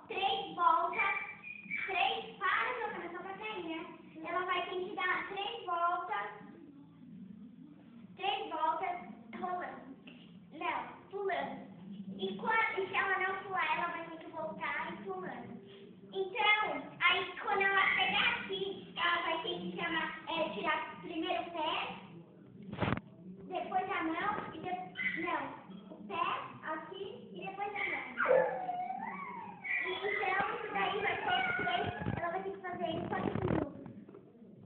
3 voltas, 3 para Giovanna, só pra cair, né? Ela vai ter que dar 3 voltas rolando. Não, pulando. E se ela não pular, ela vai ter que voltar e pulando. Então, aí quando ela pegar aqui, ela vai ter que tirar primeiro o pé, depois a mão, o pé aqui e depois a mão. Então, isso daí vai ser 3, ela vai ter que fazer em 4 minutos.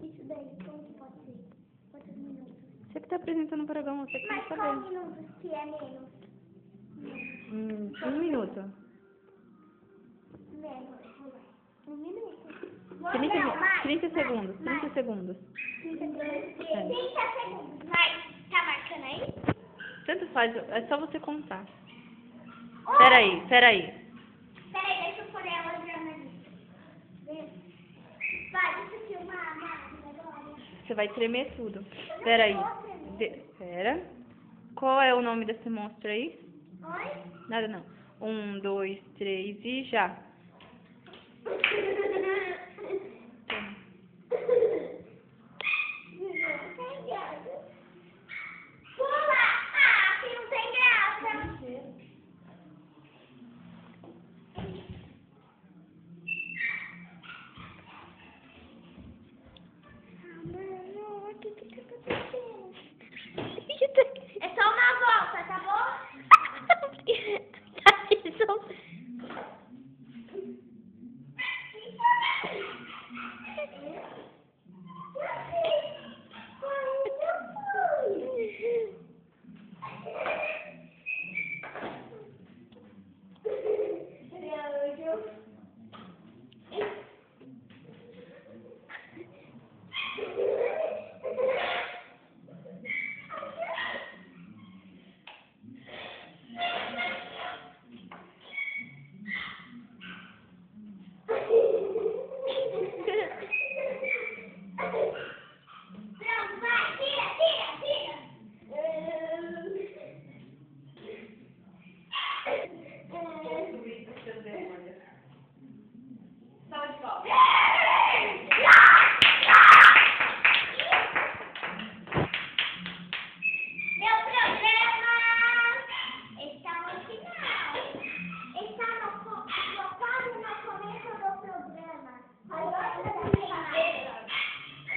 Isso daí, como que pode ser? 4 minutos. Você que está apresentando o programa, você que tem que Mas saber. qual minutos que é menos? 1 minuto. Menos. 1 minuto. 30 segundos. 30 segundos. 30 segundos. Vai. Tá marcando aí? Tanto faz, é só você contar. Peraí. Peraí, deixa eu pôr ela já na lista. Vai, deixa eu filmar a máquina agora. Você vai tremer tudo. Peraí. Pera. Qual é o nome desse monstro aí? Oi? Nada não. 1, 2, 3 e já. Pula! Ah, que não tem graça. Mano, o que tá acontecendo? É só uma volta, tá bom?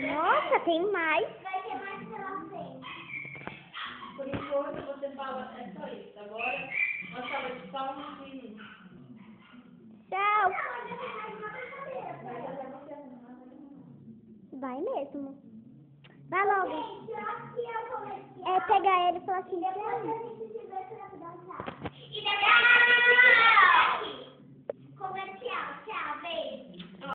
Nossa, tem mais. Vai ter mais pela frente. Por enquanto você fala, é só isso. Agora, uma salva de palmas e... Tchau. Vai mesmo. Vai logo. É pegar ele e falar assim. E depois a gente se vê pra dançar.